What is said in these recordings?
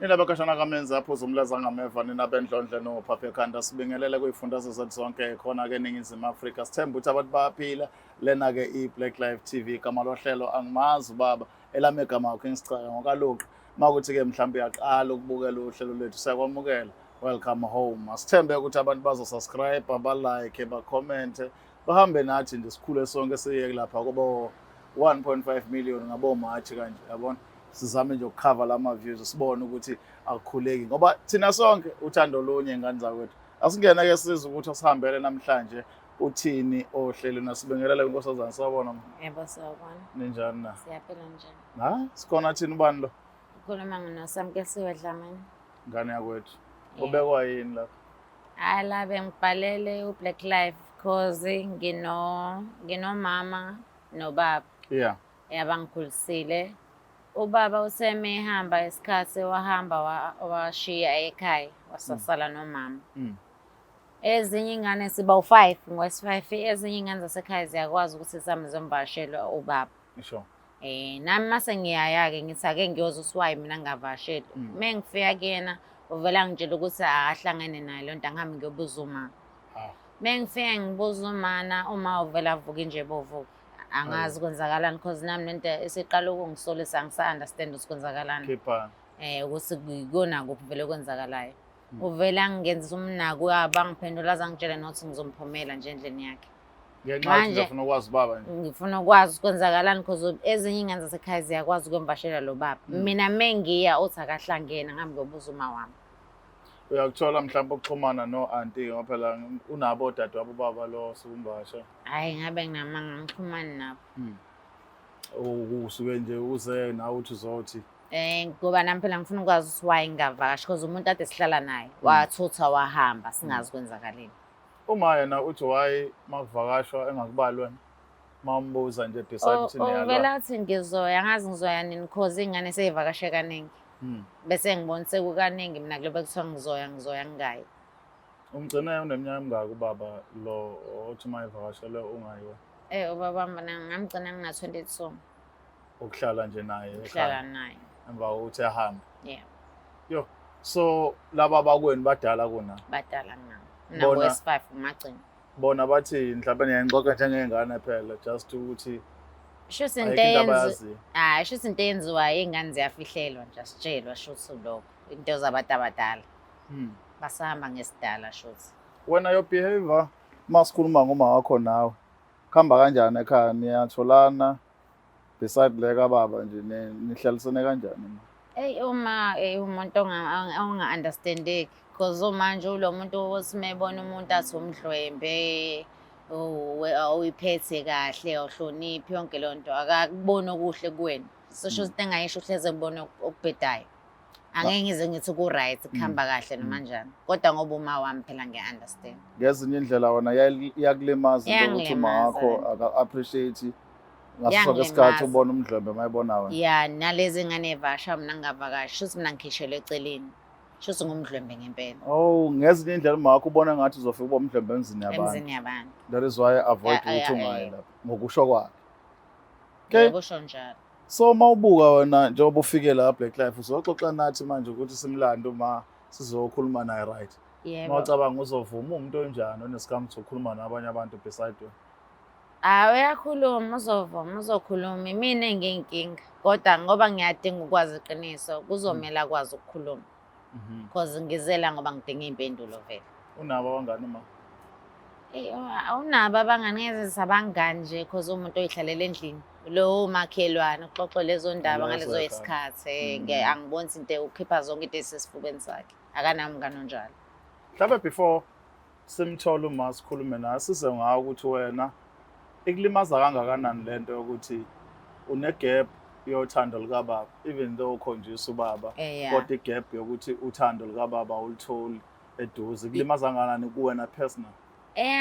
Nilabakashana kamenza aphuza umlaza ngameva nina bendlondle nophaphe ekhanda sibingelele kuyifundazwe zethu zonke khona-ke eNingizimu Afrika. Sithemba ukuthi abantu bayaphila. Lena-ke i-Black Life TV, igama lohlelo angimazi ubaba, elami igama akho Kingsichaka ngokalokhu. Makuthi-ke mhlawumbe uyaqala ukubukela uhlelo lwethu, siyakwamukela, welcome home. Asithembe ukuthi abantu bazosubscribe, ba-like, bakhomente, bahambe nathi nje sikhule sonke siye lapha kubo 1.5 million ngabo-March kanje, yabona. Sizame nje ukukhava lama-views sibone ukuthi akukhuleki ngoba thina sonke uthando lunye ngane zakwethu. Asingena-ke size ukuthi asihambele namhlanje uthini ohlelweni. Asibingelele inkosazana, sawubona. Yebo, sawubona. Ninjani na? Siyaphila njani? Ha, sikhona thini ubani lo? Ukhuluma ngoNosamkeliwe Dlamini. Ngane yakwethu. Ubekwa yini la? Hayi, la bengibhalele uBlack Life cause nginomama nobaba. Yeah. Yabangikhulisile. Ubaba useme ehamba isikhathi wahamba washiya ekhaya wasasala nomama. Ezinye ingane siba u5 ngowesi5, ezinye ingane zasekhaya ziyakwazi ukuthi sami zomvashela ubaba. Isho. Nami mase ngiyaya-ke ngithi ake ngiyoza uSwayi mina ngingavasheli. Mengifika kuyena uvela ngitshela ukuthi akahlangene naye lonto, angihambe ngiyobuza uma. Mengifika ngibuza umana, uma uvela avuka nje bovuka. Angazi kwenzakalani because nami lento esiqala ukungisolisa angisa-understand ukuthi kwenzakalani. Khipha. Ukuthi kuyona kuphi vele kwenzakalayo. Uvela ngenzisa umnako uyabangiphendula azangitshela nokuthi ngizomphumela nje endlini yakhe. Ngenxa ngifuna ukwazi baba nje. Ngifuna ukwazi kwenzakalani because ezinye ingane zasekhaya ziyakwazi ukwemvashela lo baba. Mina mengiya uthi akahlangene ngihambe ngiyobuza uma wami. Uyakuthola mhlawumbe ukuxhumana no-auntie ngoba phela unabo odadewabo baba lo sukumbasha. Hayi, ngabe nginamanga ngixhumani nabo. Usuke nje uze nawe uthi uzothi. Ngoba nami phela ngifuna ukwazi ukuthi why ngingavakashi because umuntu ade sihlala naye wathutha wahamba singazi kwenzakaleni. Uma yena uthi why makuvakashwa engakubali wena mambuza nje beside ukuthi niyalwa. Vele athi ngizoya, ngazi ngizoya nini because ingane seyivakashe kaningi. Bese ngibona sekukaningi mina kulobe kuthiwa ngizoya ngingayi. Umgcine uneminyaka emingaki ubaba lo othi mayivakashele ungayiwe? Ubaba mina ngamgcina ngina-22. Ukuhlala nje naye Ukuhlala naye. emva kokuthi ahambe. Yeah. Yo, so laba bakweni badala kuna? Badala kunami. Nabo-5 umagcina. Bona bathi mhlawumbe niyayixoxa njengengane phela just ukuthi Shuthi into eyenziwayo iy'ngane ziyafihlelwa nje asitshelwa shuthi lokho. Into zabantu abadala. Basahamba ngesidala shuthi. Wena your behavior masikhuluma ngoma wakho nawe kuhamba kanjani ekhaya, niyatholana beside le kababa nje nihlalisene kanjani? Uma umuntu onga-understand-eki because manje ulo muntu othi mebona umuntu athi umdlwembe uyiphethe kahle awuhloniphi yonke leyo nto akakuboni okuhle kuwena. Sisho ukuthi engayisho uhleze ngibona okubhedayo. Angeke ngize ngithi ku-right kuhamba kahle noma njani kodwa ngoba uma wami phela ngiya-understand. Ngezinye indlela wona iyakulimaza into ukuthi uma wakho aka-appreciate ngaso sonke isikhathi ubona umdlwembe mayibona wena. Ya, nalezi ngane evasha mina ngingavakashi shuthi mina ngikhishelwe eceleni shuthi ngumdlwembe ngempela. Ngezinye indlela uma wakho ubona ngathi uzofika uba umdlwembe emzini yabantu. That is why avoid ukuthi ungayi lapho ngokusho kwakhe. Okay, kusho njalo. So mawubuka wena njengoba ufike la Black Life uzoxoxa nathi manje ukuthi simlando uma sizokhuluma naye, right? Yebo. Mawucabanga uzovuma umuntu onjani onesikhathi sokukhuluma nabanye abantu beside wena? Uyakhuluma, uzovuma, uzokhuluma. Mina engiyinkinga kodwa ngoba ngiyadinga ukwazi iqiniso kuzomela akwazi ukukhuluma. Because ngizela ngoba ngidinga iy'mpendulo vele. Unabo abangani uma? Unabo abangani ngeze sabangani nje because umuntu oyihlalele endlini. Lo makhelwane uxoxe lezo ndaba ngalezo isikhathi. Angiboni into ukhipha zonke into esesifubeni sakhe. Akanami umngani onjalo. Mhlawumbe before simthola uma sikhulume naye size ngawo ukuthi wena ikulimaza kangakanani lento yokuthi une-gap yothando likababa even though ukhonjisa ubaba kodwa i-gap yokuthi uthando likababa ulitholi eduze kulimaza kangakanani kuwena personal?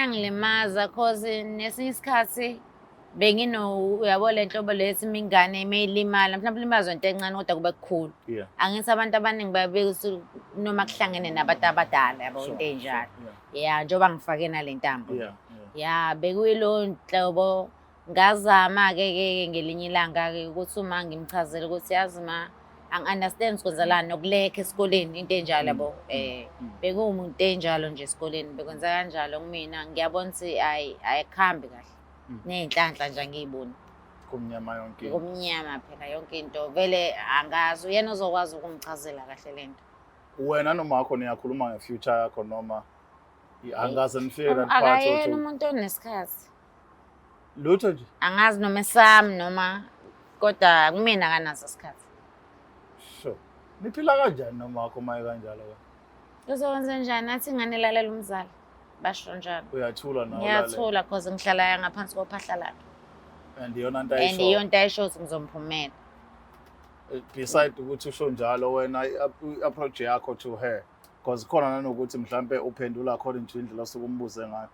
Ngilimaza cause nesinye isikhathi uyabo le nhlobo lethi imingane meyilimala mhlawumbe limazwe into encane kodwa kube kukhulu. Angithi abantu abaningi bayabeka noma kuhlangene nabantu abadala yabo into enjalo. Yeah, njengoba ngifake nale ntambo. Yeah, bekuyilo nhlobo ngazama ke ngelinye ilanga ke ukuthi uma ngimchazela ukuthi yazi ma Ang-understand sikwenzelani nokulekha esikoleni into enjalo yabo. Bekuwumuntu enjalo nje esikoleni bekwenza kanjalo kumina ngiyabona ukuthi ayikhambi kahle. Ney'nhlanhla nje angiyiboni. Kumnyama yonke into. Kumnyama phela yonke into vele angazi uyena ozokwazi ukumchazela kahle lento. Wena noma wakho niyakhuluma nge-future yakho noma angaze nifike that part Akayena umuntu onesikhathi. Lutho nje? Angazi noma esami noma kodwa kumina akanaso isikhathi. Sure. Niphila kanjani noma wakho maye kanjalo ke? Uzokwenza njani nathi ingane lalela umzali? Basho njalo. Uyathula nawe Ngiyathula because ngihlala ngaphansi kophahla lakhe. And iyona into And ayisho. iyona into ayisho ukuthi ngizomphumela. Beside ukuthi usho njalo wena i-approach yakho to her because khona nanokuthi mhlambe uphendula according to indlela osuke umbuze ngayo.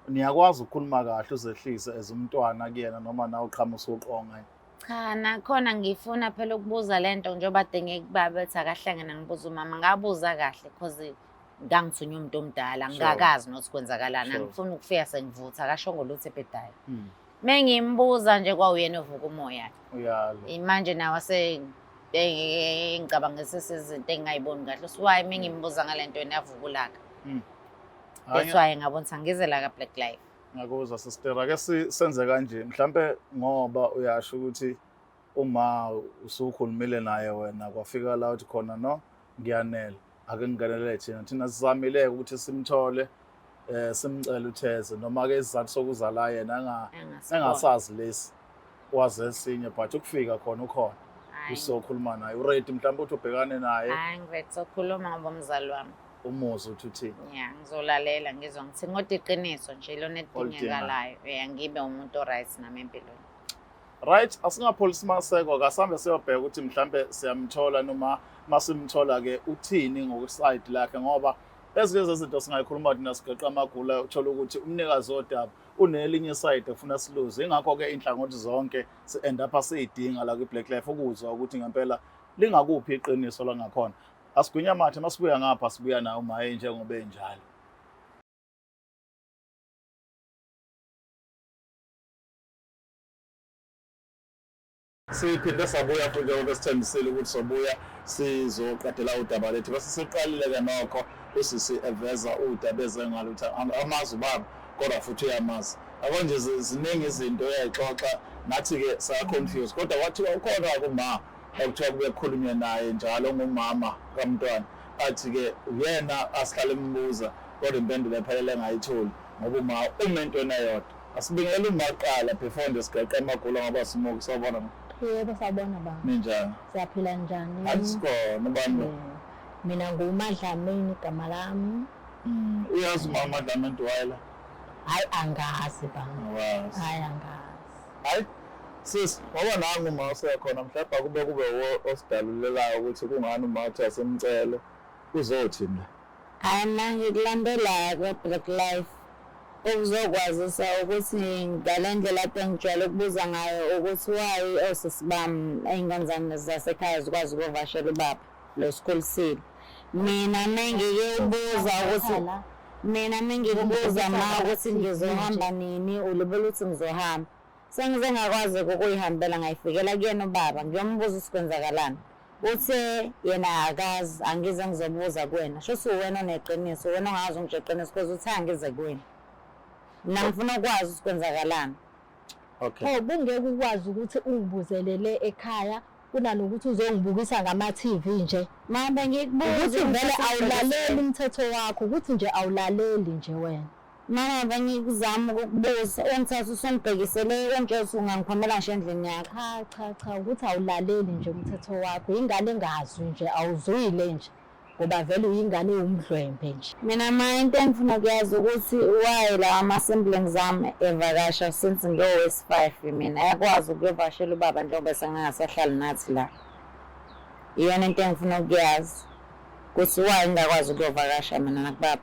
Niyakwazi ukukhuluma kahle uzehlise as umntwana kuyena noma nawe uqhamuka usuqonga. Cha nakhona ngifuna phela ukubuza lento njengoba dengeka baba ethi akahlangana ngibuza umama ngabuza kahle because ngangithunywa umuntu omdala ngingakazi nokuthi kwenzakalani angifuni ukufika sengivutha akashongo lutho ebhedayo. Mengimbuza nje kwawuyena ovuka umoya. Uyalo. Manje nawe ngicabangisa izinto engayiboni kahle. So why mengimbuza ngalento yena yavuka ulaka. That's why ngabona ukuthi angize la ka Black Life. Ngakuzwa sister ake senze kanje mhlambe ngoba uyasho ukuthi uma usukhulumile naye wena kwafika la uthi khona no ngiyanela ake ngingenelele thina sizamile ukuthi simthole simcela utheze noma ke isizathu sokuza la yena engasazi lesi waze esinye but ukufika khona ukhona usokhuluma naye uready mhlawumbe uthi ubhekane naye hayi ngiready sokhuluma ngoba umzali wami umuzi uthi uthini yeah ngizolalela ngizwa ngithi ngoba iqiniso nje lona edingekalayo ngibe umuntu oright nami empilweni. Right, asingapholisi maseko kasambe siyobheka ukuthi mhlambe siyamthola noma masimthola ke uthini ngokuside lakhe ngoba ezinye zezinto singayikhuluma thina sigeqa amagula uthola ukuthi umnikazi wodaba unelinye side efuna siluze ingakho ke inhlangothi zonke si-end up asiyidinga la kwi-Black Life ukuzwa ukuthi ngempela lingakuphi iqiniso la ngakhona asigwinya mathe masibuya ngapha sibuya nayo umaye njengoba enjalo. Siphinde sabuya futhi njengoba sithembisile ukuthi sobuya sizoqedela udaba lethu bese siqalile ke nokho usisi eveza udaba ezengalo ukuthi amazi ubaba kodwa futhi uyamazi yabo nje ziningi izinto uyayixoxa nathi ke saya confuse kodwa wathi ukhona kuma ekuthiwa kube kukhulunywe naye njalo ngumama kamntwana athi ke uyena asihlale embuza kodwa impendulo ephelele engayitholi ngoba uma umuntu onayodwa asibingele umaqala before ndisigeqa amagula ngoba simoke sabona. Yebo sabona baba. Ninjani? Siyaphila njani? Asikhona bani? Mina nguMadlamini igama lami. Uyazi mama Dlamini Dwayela? Hayi angazi baba. Hayi angazi. Hayi sis, ngoba nangu uma usekhona mhlawumbe kube osidalulelayo ukuthi kungani uma uthi asemcelo uzothini. Hayi manje kulandela ke Black Life. Ukuzokwazisa ukuthi ngalendlela engijwayele ukubuza ngayo ukuthi why osisibami ey'ngane zami zasekhaya zikwazi ukuvashela ubaba lo school sale. Mina mengikubuza ma ukuthi ngizohamba nini ulibona ukuthi ngizohamba sengize ngakwazi ukuyihambela ngayifikela kuyena ubaba ngiyombuza usikwenzakalani uthe yena akazi angize ngizobuza kuwena shothi wena oneqiniso wena ongazi ngije iqiniso because uthi angize kuwena. Mina ngifuna ukwazi usikwenzakalani. Okay. Bungeke ukwazi ukuthi ungibuzelele ekhaya kunalokuthi uzongibukisa ngama-TV nje. Mama ngikubuza ukuthi vele awulaleli umthetho wakho ukuthi nje awulaleli nje wena. Mama bengikuzama ukukubuza ongithatha usongibhekisele konke usungangiphumela nje endlini yakho. Cha ukuthi awulaleli nje umthetho wakho ingane engazwi nje awuzuyile nje. Ngoba vele uyingane umdlwembe nje. Mina manje into engifuna ukuyazi ukuthi why la ama-siblings ami evakasha since ngiyowesi-5 mina ayakwazi ukuyovashela ubaba njengoba sengingasahlali nathi la. Iyona into engifuna ukuyazi ukuthi why ngingakwazi ukuyovakasha mina nakubaba.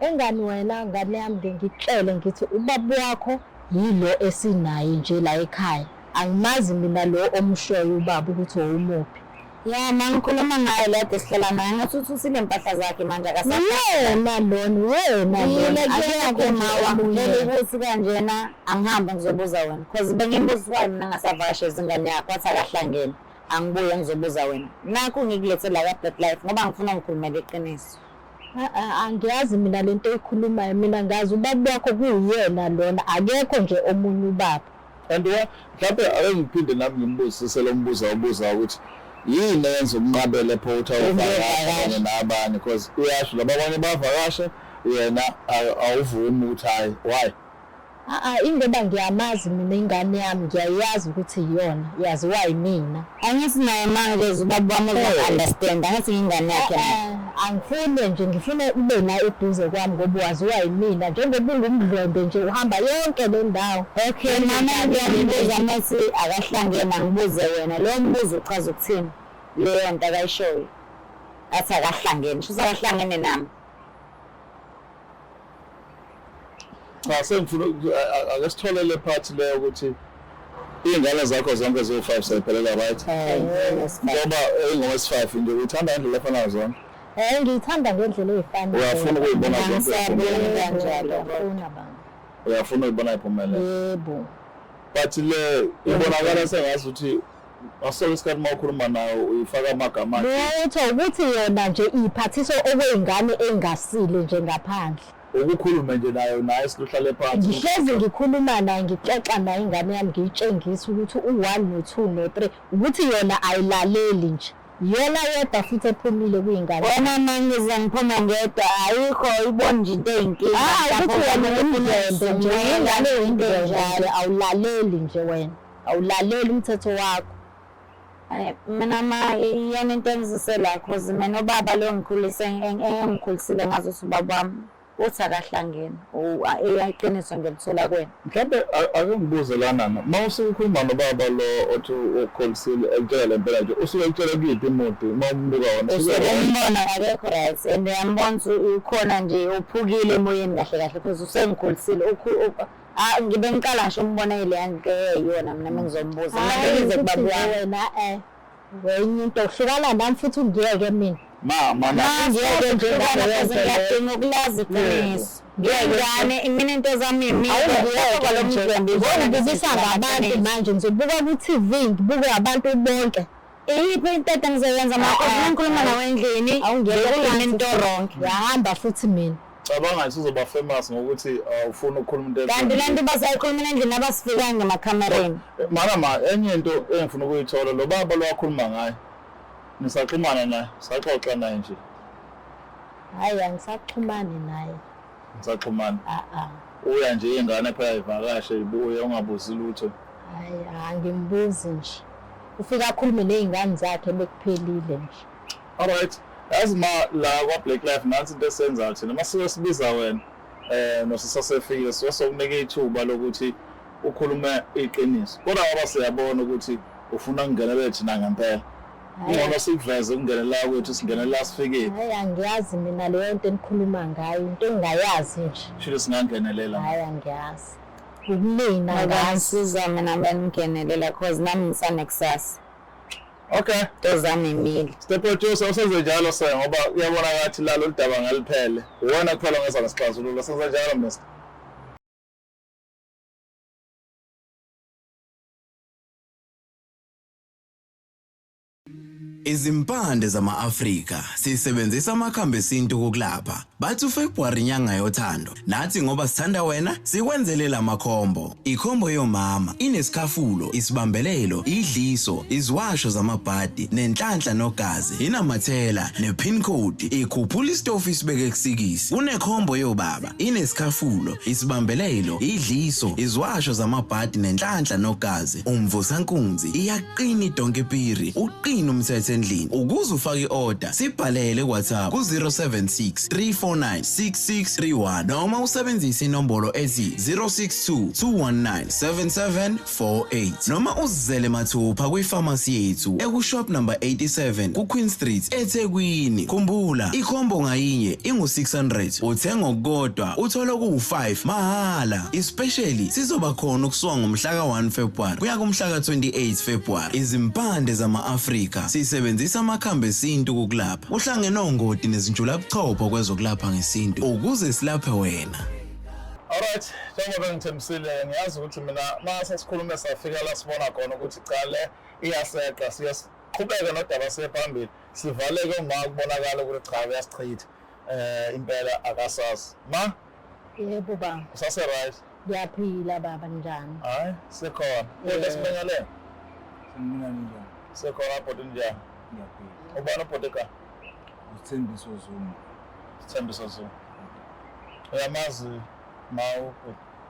Engani wena ngane yami ngikutshele ngithi ubaba wakho yilo esinaye nje la ekhaya. Angimazi mina lo omshoyo ubaba ukuthi owumuphi. Ya mangikhuluma ngaye lede sihlala naye ngathi uthusile impahla zakhe manje wena lona akekho mawamukele ukuthi kanjena angihambe ngizobuza wena because bengimbuza mina ngasavakasha izingane yakho wathi akahlangene angibuye ngizobuza wena nakho ngikulethela ka Black Life ngoba ngifuna ngikhulumele iqiniso. Angiyazi mina lento ekhulumayo mina ngazi ubaba wakho kuyena lona akekho nje omunye ubaba. And mhlawumbe ake ngiphinde nami ngimbuzise lo mbuzo awubuza ukuthi yini yenza umnqabele photha uvakasha nabanye because uyasho laba abanye bavakasha yena awuvumi ukuthi hayi why Ingoba ngiyamazi mina ingane yami ngiyayazi ukuthi iyona yaziwa yimina. Angithi naye manje ubaba wami uzo-understand angithi ingane yakhe. Angifune nje ngifuna ube la eduze kwami ngoba waziwa yimina njengoba ungumdlombe nje uhamba yonke le ndawo. Okay mama ngiyambuza mase akahlangene ngibuze wena lo mbuzo uchaza ukuthini leyo nto akayishoyo athi akahlangene sho akahlangene nami. Sengifuna ake sithole le part leyo ukuthi ingane zakho zonke zo5 sayiphelela right ngoba engowes5 nje uthanda indlela efana zona ngiyithanda ngendlela ezifanayo. Uyafuna ukuyibona kanjalo uyafuna ukuyibona iphumelela yebo but le ibonakala sengazi ukuthi asole isikhathi mawukhuluma nayo uyifaka amagama utho ukuthi yona nje iphathiso okwengane engasile nje ngaphandle ukukhuluma nje nayo isihlale phansi ngihlezi ngikhuluma naye ngixoxa naye ingane yami ngiyitshengisa ukuthi u1 no2 no3 ukuthi yona ayilaleli nje yona yedwa futhi ephumile kuyingane. Wena mangize ngiphuma ngedwa ayikho ibona nje into eyinkinga. Ukuthi wena undlembe nje ingane into njalo awulaleli nje wena awulaleli umthetho wakho. Mina iyona into engizisela cause mina ubaba lo engikhulisile ngazo ubaba wami uthi akahlangene eyayiqiniso ngilithola kwena. Mhlawumbe ake ngibuze lana mawusukhuluma nobaba lo othi ukholisile ekutshela impela nje usuke ekutshela kuyiphi imoto mawumbuka wona usumbona akekho right and yambona ukhona nje uphukile emoyeni kahle kahle because usengikholisile ngibe ngiqala ngisho umbona ile yanke yona mina ngizombuza manje kubaba wena wenye into uhlukana nami futhi ungiyeke mina mama ngiyeke nje ngiyadinga ukulazi iqiniso ngiyane mina into zami mina awungiyeke lo mdlembe ngibizisa ngabantu manje ngizobuka ku TV ngibuke abantu bonke iyiphi into engizoyenza manje ngikhuluma nawe endlini awungiyeke into wrong yahamba futhi mina cabanga uzoba famous ngokuthi ufuna ukukhuluma into kanti lento basayikhuluma endlini abasifika ngemakamereni mama enye into engifuna ukuyithola lo baba lo wakhuluma ngaye nisaxhumana naye saxoxa naye nje hayi angisaxhumani naye nisaxhumana uya nje ingane phela ivakashe ibuye ungabuzi lutho hayi angimbuzi nje ufika akhulume nezingane zakhe bekuphelile nje. Alright asima la kwa Black Life nansi into esenza thina masuke sibiza wena nosisasefile sokunike ithuba lokuthi ukhulume iqiniso kodwa ngoba siyabona ukuthi ufuna ungenele thina ngempela ngoba sikuveze ukungenela kwethu singenela sifikile hayi angiyazi mina leyo nto enikhuluma ngayo into engayazi nje shilo singangenelela hayi angiyazi ukumina ngasiza mina bengingenelela cause nami ngisanekusasa. Okay tozami imili step producer usenze njalo sasa ngoba uyabona ngathi lalo lidaba ngaliphele uwona kuphela ngeza nesixazululo senze njalo Mr. Izimpande zama-Afrika sisebenzisa amakhambi esintu kokulapha. Bathi uFebruary inyanga yothando. Nathi ngoba sithanda wena, sikwenzele lamakhombo. Ikhombo yomama inesikhafulo, isibambelelo, idliso, iziwasho zamabhadi, nenhlanhla nogazi, inamathela, nepin code, ikhuphula istofu isibeke kusikisi. Kunekhombo yobaba, inesikhafulo, isibambelelo, idliso, iziwasho zamabhadi, nenhlanhla nogazi. Umvusankunzi iyaqina idonkepiri, uqina umthetho endlini. Ukuze ufake i-order, sibhalele WhatsApp ku 076 349 6631 noma usebenzise inombolo ethi 062 219 7748 noma uzizele mathupha kwifamasi yethu ekushop number 87 ku Queen Street eThekwini. Khumbula, ikhombo ngayinye ingu600. Uthenga okukodwa uthola ku5 mahala. Especially sizoba khona ukusuka ngomhla ka1 February kuya kumhla ka28 February. Izimpande zama-Afrika sisebenzisa amakhambi esintu kokulapha. Uhlangene ongoti nezinjula buchopho kwezokulapha ngesintu ukuze silaphe wena. Alright, njengoba ngithembisile ngiyazi ukuthi mina mase sikhulume safika la sibona khona ukuthi cha le iyaseqa qhubeka nodaba sephambili sivaleke uma kubonakala ukuthi cha uyasichitha impela akasazi ma Yebo baba. usase right Ngiyaphila baba njani? hayi sekhona lesibengele Mina njani? sekhona bhuti njani Ngiyaphila. ubona bhuti ka Usithembiso Zuma. Sithembiso Zuma uyamazi mawu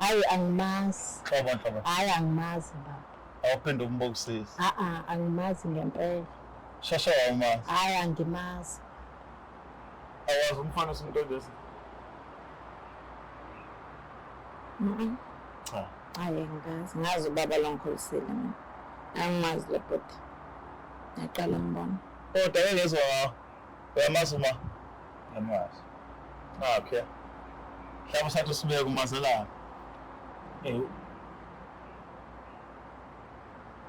Hayi angimazi. hlobo Hayi angimazi baba. awuphinde umbukisise Angimazi ngempela. shasha awumazi Hayi angimazi. awazi umfana simntondesi cha Hayi ngazi ubaba longikholisile mina. Angimazi lo bhuti. Ngaqala ngibona. kodwa engezwa uyamazi uma Yamazi. okay mhlawumbe sathi sibeke umazelana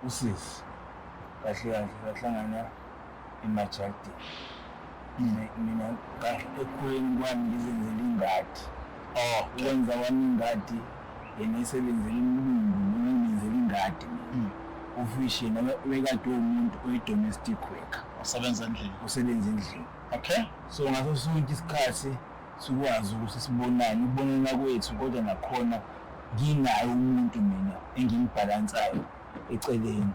Usisi. Kahle bahlangana emajardini. Mina ekukhuleni kwami ngizenzela ingadi. Ukwenza kwami ingadi yena isebenzela imlungu noma ngizenzela ingadi. Ufishi noma bekade umuntu oyi-domestic worker. usebenza endlini Usebenza endlini. okay So ngaso sonke isikhathi sikwazi ukuthi sibonane ukubonana kwethu kodwa nakhona nginayo umuntu mina engimbhalansayo eceleni.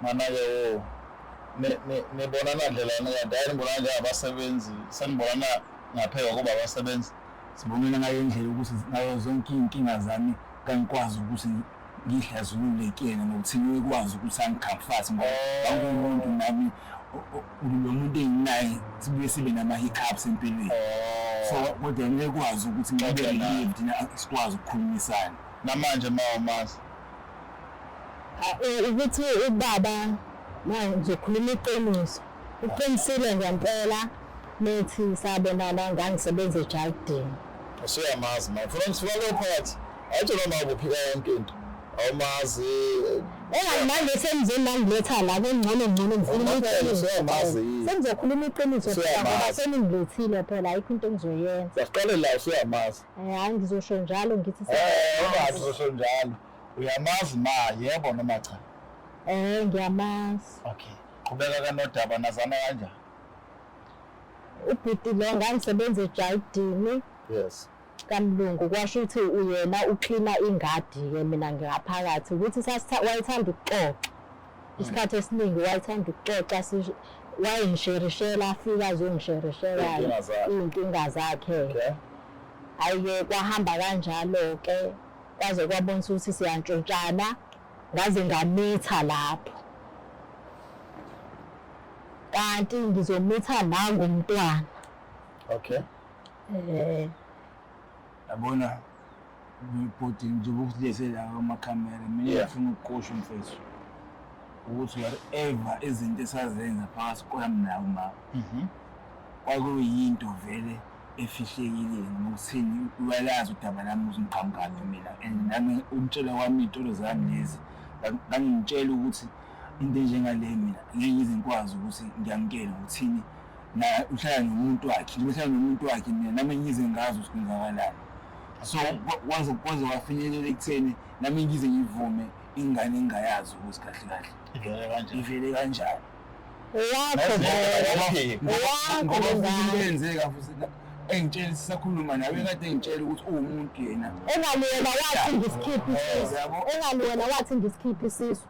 mana-ke wo nibonana ndlelani kanti hayi nibonana njengabasebenzi senibonana ngapheka kuba abasebenzi Sibonana ngale ndlela ukuthi ngayo zonke iy'nkinga zami ngangikwazi ukuthi ngihlazulule kuyena nokuthi ngikwazi ukuthi angicomfort ngoba bangumuntu nami lo muntu enginaye sibuye sibe nama-hiccups empilweni. So kodwa ngekwazi ukuthi ngibe lived sikwazi ukukhulumisana. namanje mawumazi Ukuthi ubaba manje ngizokhuluma iqiniso. Uqinisile ngempela nethi sabonana ngangisebenza ejardini. usuyamazi ma funa ngisifake phakathi ayitshela ma kuphika yonke into awumazi Manje semzini mangiletha la kungcono ngifuna usuyamazi sengizokhuluma iqiniso Siyamazi. ngoba seningilethile phela ayikho into engizoyenza. siyaqale la usuyamazi Hayi ngizosho njalo ngithi ungathi uzosho njalo uyamazi ma yebo noma cha ngiyamazi. okay qhubeka kanodaba nazana kanjani Ubhuti lo ngangisebenza ejardini yes kaMlungu kwasho ukuthi uyena uklina ingadi ke mina ngiyaphakathi ukuthi wayethanda ukuxoxa isikhathi esiningi wayethanda ukuxoxa wayengisherishela afika azongisherishela Iy'nkinga zakhe. iy'nkinga zakhe. okay Hayi-ke kwahamba kanjalo-ke kwaze kwabonisa ukuthi siyantshontshana ngaze ngamitha lapho kanti ngizomitha nangumntwana. okay Yabona ngibhodi njengoba ukulethela amakhamera mina ngifuna ukuqosha umfethu ukuthi whatever izinto esazenza phakathi kwami nawe ma kwakuyinto vele efihlekile ngokuthini uyalazi udaba lami ukuthi ngiqhamukaphi mina and nami umtshela wami iy'tolo zami lezi ngangitshela ukuthi into enjengale mina ngeke ngize ngikwazi ukuthi ngiyamukele ngokuthini na uhlala nomuntu wakhe uhlala nomuntu wakhe mina nami ngize ngazi ukuthi kwenzakalani. So kwaze wafinyelela ekutheni nami ngize ngivume ingane engayazi ukuthi kahle ivele kanjani. Ngoba futhi kwenzeka futhi engitshela sisakhuluma nawe kade engitshela ukuthi uwumuntu yena engaliyena wathi ngisikhiphe isisu. Engaliyena wathi ngisikhiphe isisu.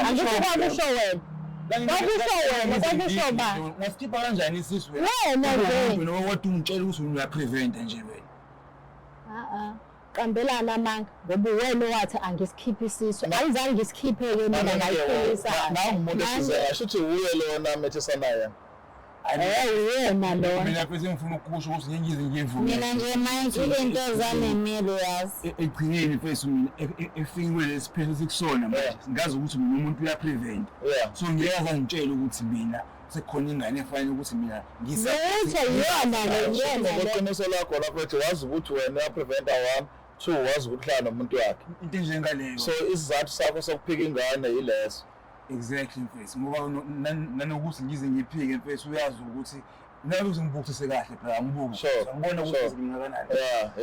Angithi kwakusho wena. Kwakusho ba. Ngasikhipha kanjani isisu Wena nje. noma wathi ungitshela ukuthi uyapreventa nje wena. Qambelana manga ngoba wena wathi angisikhiphe isisu. Angizange ngisikhiphe-ke mina ngayiphilisa. umuntu esizeka shuthi uye lona methesana yena Yena lona. Mina phela ngifuna ukusho ukuthi ngiyize ngivume. Mina nje manje into zanemilo yazi. Egcineni mfethu mina efikwe lesiphetho sikusona manje ngazi ukuthi mina umuntu uyaprevent. So ngiyaza ngitshela ukuthi mina sekukhona ingane efanele ukuthi mina Ngithe yona le ngoqiniso lakho lapho ethi wazi ukuthi wena uyapreventa 1 2 wazi ukuthi hlala nomuntu wakhe into njengaleyo. so isizathu sakho sokuphika ingane yileso Exactly mfethu ngoba nanokuthi ngize ngiphike mfethu uyazi ukuthi nawe uzingibukise kahle phela ngibuka Sure. ngibona ukuthi Sure. zingakanani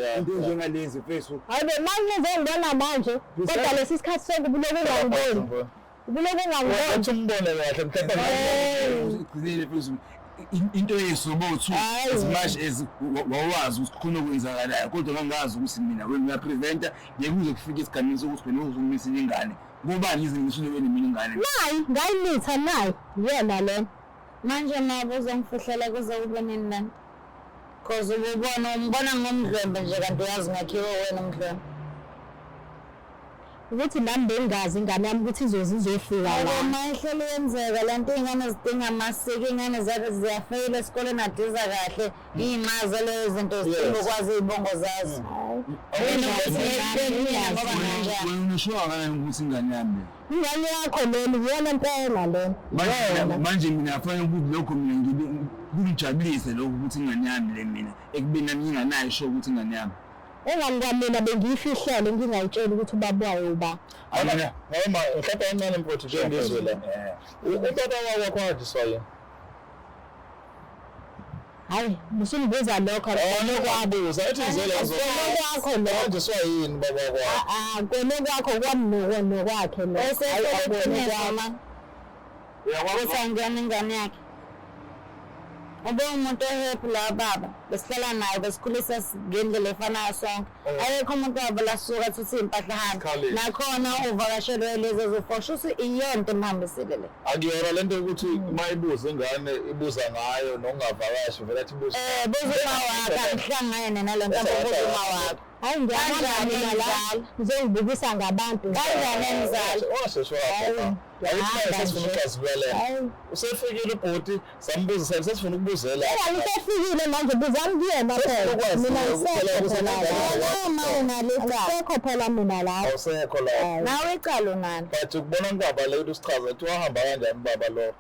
yeah into njengalezi mfethu Hayi manje ngibona manje kodwa lesi sikhathi sokubuloku ungangiboni. Kuloku ngangibona. Wathi umbone kahle mhlawumbe igcinile futhi into yesobothu as much as wawazi ukuthi khona okwenzakalayo kodwa ngangazi ukuthi mina ngiyapreventa ngeke kufike isigaba sokuthi wena uzongimisa ingane ngobani izingisule wena mina ingane Nayi ngayimitha nayi yena lena Manje mabo uzongifihlela kuze kube nini lana? Cause umbona ngomdlwembe nje kanti uyazi ngakhiwe wena umdlwembe. ukuthi nami bengazi ingane yami ukuthi izofika la. Mayihlele yenzeka lento ingane zidinga amasiko ingane zabe ziyafeyila esikoleni adiza kahle iy'ncazelo izinto zidinga ukwazi iy'bongo zazo. wena ushoka ngani ukuthi ingane yami Ingane yakho leli yena impela lena. manje mina afanele ukuthi lokho mina kungijabulise lokho ukuthi ingane yami le mina ekubeni nami nginganayo show ukuthi ingane yami Engani kwamina bengiyifihlele ngingayitsheli ukuthi ubaba wayo uba. Noma mhlawumbe kancane mfowethu nje ngizwe la. Ubaba wakho wadiswa yini? Hayi, musungibuza lokho Lokwabuza ethi ngizela zo. Kwakho lo. Wadiswa yini baba wakho? Kwene kwakho kwami nokwakhe lo. Eseseqinezama. Uyakwazi ngiyana ingane yakhe. Ube umuntu ohappy la baba besihlala naye besikhulisa ngendlela efanayo sonke ayekho umuntu wabo lasuka thuthi impahla hamba nakhona uvakashelwe lezi ezifosha uthi iyonto emhambisile le Akuyona lento ukuthi mayibuza ingane ibuza ngayo nokungavakashi vele athi buza buza mawaka ngihlangene nalento buza mawaka Hayi ngiyahamba mina la ngizongibukisa ngabantu kanjani emzali washeshwa ayisifuna ukuzibela usefikile ubhoti sambuza sesifuna ukubuzela Ngisefikile manje buzani kuyena phela mina ngisekho phela mina la awusekho la nawe icala unani but ukubona ngibaba le usichaza ukuthi wahamba kanjani baba lo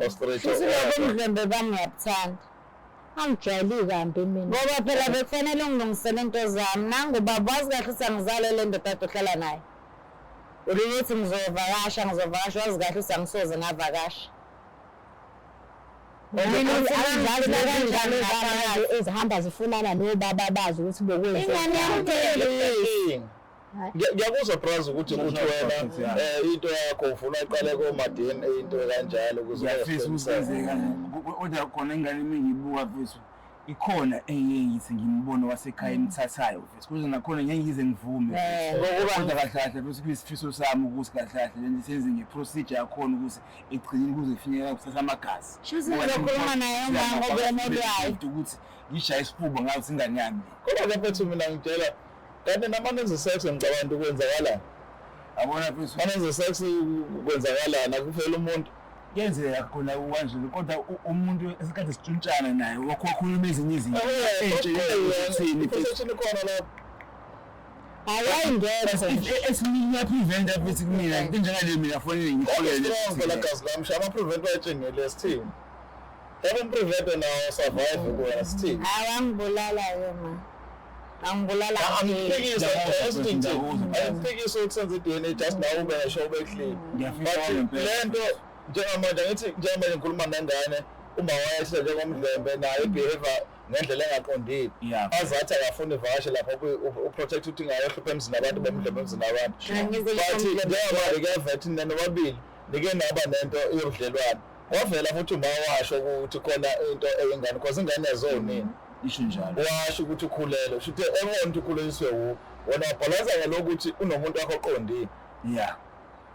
ostraight futhi lokho umdlembe bami ngiyabuthanda angijwayeli kambi mina ngoba phela bekufanele ngilungisele into zami nangubaba wazi kahle ukuthi angizalele ndoda ohlala naye ukuthi ngizovakasha wazi kahle ukuthi angisoze ngavakasha ezihamba zifunana nobaba bazi ukuthi bokwenza ingane yamtheli ngiyakuzwa brazi ukuthi wena into yakho ufuna iqale komadini into kanjalo ukuze ngiyafisa ukusenzeka kodwa khona ingane mingiyibuka mfethu ikhona engiyithi ngimbone wasekhaya emthathayo mfethu kuze nakhona ngeke ngize ngivume kodwa kahle kahle futhi kuyisifiso sami ukuthi kahle kahle lenze ngeprocedure yakhona ukuthi igcinile kuze ifinyelele kusasa amagazi shuthi ngizokhuluma naye umama obonelwayo ukuthi ngishaye isifuba ngathi ingane yami kodwa ke mfethu mina ngitshela kanti namanenze sex ngicabanga ukwenzakalana abona mfethu manenze sex kwenzakalana kuphela umuntu yenzeka khona kanjalo kodwa umuntu esikade sitshintshana naye wakhuluma ezinye izinto entsheni khona lapho ayayingekho esiminya prevent futhi kumina into njengale mina fonele ngikholele phela gazi lami shama prevent wayetshengele sithini yabo prevent nawo survive kuwena sithini awangibulala-ke ma angibulala angiphikiso ukusenza i-DNA just nawe ube ngisho ube clean lento njengamanje ngithi njengamanje ngikhuluma nengane uma wayehla njengomdlembe nayo i-behavior ngendlela engaqondile azathi akafuni ivakashe lapho uprotect ukuthi ingayohlupha emzini abantu bomdlembe emzini abantu bathi njengamanje kuyavetha nina nobabili nike naba nento yobudlelwane wavela futhi uma washo ukuthi khona into eyingane because ingane yazonini isho njalo washo ukuthi ukhulele shuthi ebona ukuthi ukhuleliswe wona wabhalaza ngalokuthi unomuntu wakho oqondile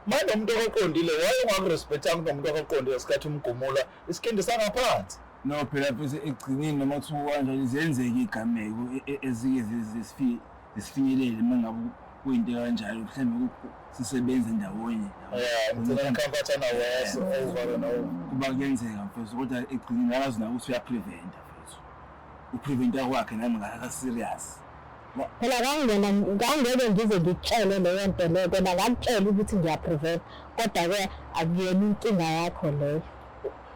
manje umuntu oqondile waye ungakurespecta kunomuntu oqondile esikhathi umgumula isikindi sangaphansi no phela futhi egcineni noma kuthiwa kanjalo ziyenzeka igameko ezike zisifinyelele mangabe kuyinto kanjalo mhlawumbe sisebenza ndawonye ngicela ngikhampathana waso over nawo kuba kuyenzeka mfethu kodwa egcineni akazi nawe ukuthi uyapreventa mfethu upreventa kwakhe nami ngaka serious phela ngangeke ngize ngikutshele leyo nto leyo kodwa ngakutshela ukuthi ngiyaprevent kodwa-ke akuyona inkinga yakho leyo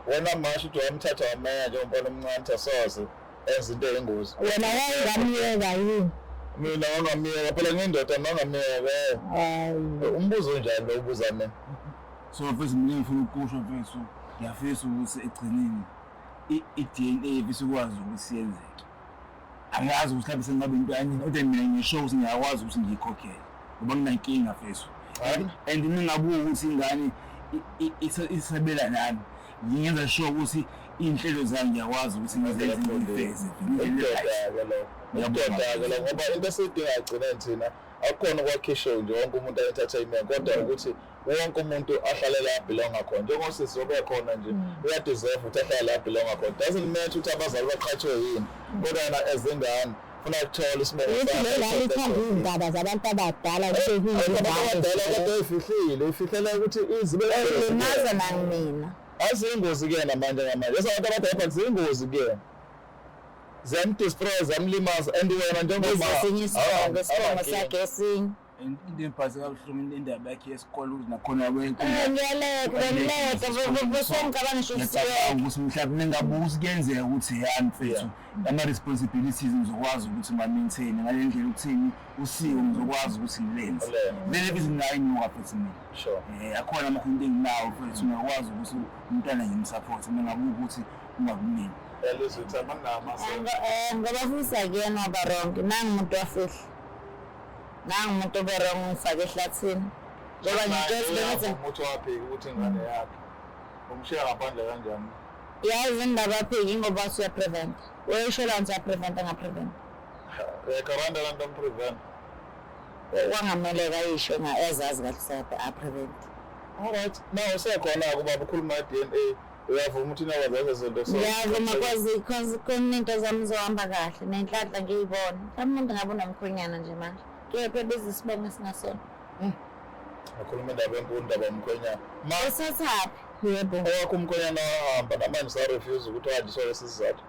wena masho ukuthi wamthatha wamenya njengombona omncane asoze enza into eyingozi wena wangamiyeka yini mina wangamiyeka phela ngiyindoda nangamiyeka umbuzo njani lo ubuza mina so mfethu mina ngifuna ukusho mfethu ngiyafisa ukuthi egcineni i-DNA bisikwazi ukuthi siyenzeke angazi ukuthi mhlawumbe sengabe into yaningi kodwa mina ngisho ukuthi ngiyakwazi ukuthi ngiyikhokhele ngoba nginankinga mfethu and ningabuka ukuthi ingane isabela nami ngiyenza sure ukuthi iy'nhlelo zami ngiyakwazi ukuthi ngifeze Ngiyabonga ngoba into esiyidinga agcine thina akukhona ukwakhisha nje wonke umuntu entertainment kodwa ukuthi wonke umuntu ahlale la belonga khona njengosisi obekhona nje uyadeserve ukuthi ahlale la belonga khona doesn't matter ukuthi abazali baqhathwe yini kodwa yena ezingane funa ukuthola isimemo Leli thanda iy'ndaba zabantu abadala abadala kodwa ifihlele ukuthi izibele Limaza nangimina. azingozi kuyena manje ngamanje abantu abadala zingozi kuyena ziyamdestroy ziyamlimaza and wena njengoba Esinye isibongo isibongo sakhe esinye. into embhasi kabuhlungu indaba yakhe yesikole ukuthi nakhona Ngiyaleka besengicabanga ngisho ukuthi mhlawumbe ningabuza ukuthi kuyenzeka ukuthi yani mfethu ama-responsibilities ngizokwazi ukuthi ma-maintain ngale ndlela ukuthini usiwe ngizokwazi ukuthi ngilenze vele bizingayinuka futhi mina sure akhona amakhulu into enginawo mfethu ngiyakwazi ukuthi umntwana ngimsupport mina ngabuka ukuthi ungakumina elizothi ngoba futhi akuyena obaronke nangumuntu wafihla. Nangumuntu obaronke ngifake ehlathini. Njengoba ngitshela umuntu waphika ukuthi ingane yakhe umshiya ngaphandle kanjani yazi indaba yaphiki ngoba usuyaprevent. We-insurance uyaprevent angaprevent. karanda kanti amprevent Wangamele kayisho ezazi kahle aprevent. alright now usekhona kubaba ukhuluma DNA uyavuma ukuthi nawazi izinto so Ngiyavuma cause into zami zohamba kahle nenhlanhla ngiyibona. Mhlawumbe ngabe unomkhwenyana nje manje. Kephi bezisibongo singasona. akhuluma indaba enkulu indaba yomkhwenyana Usethaphi? Yebo. owakho umkhwenyana wahamba namanje sa-refuse ukuthi wajiswa lesizathu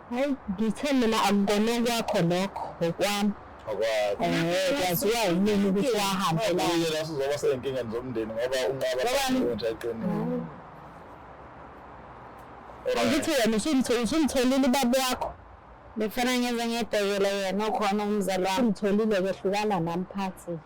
Hayi ngithe mina akukona kwakho lokho okwami. akwazi Kwaziwa yini ukuthi wahambe la. uyena sizoba seyinkingeni zomndeni ngoba unqaba nje eqinile Angithi wena usumtholile ubaba wakho. Befana ngenze ngedokela yena okhona umzali wami. Umtholile kwehlukana namphathi.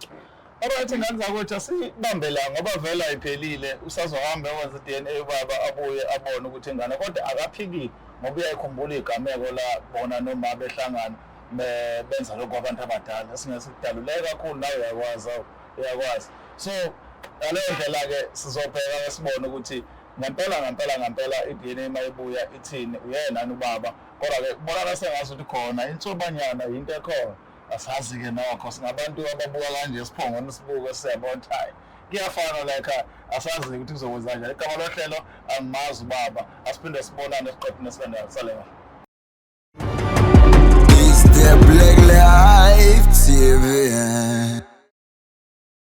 alright ingane zakwethu asibambe la ngoba vele ayiphelile usazohamba wenza i-DNA ubaba abuye abone ukuthi ingane kodwa akaphiki ngoba uyayikhumbula igameko la bona noma behlangana benza lokho abantu abadala singesikudaluleka kakhulu nawe uyakwazi so ngaleyo ndlela-ke sizobheka sibone ukuthi ngempela i-DNA mayibuya ithini uyenani ubaba kodwa-ke kubonakala sengazi ukuthi khona insobanyana yinto ekhona asazi-ke nokho singabantu ababuka kanje siphongona sibuke siyabona ukuthi hayi kuyafana like asazi ukuthi kuzokwenza njani igama lohlelo angimazi ubaba asiphinde sibonane esiqephini esilandelayo sale It's the black lie.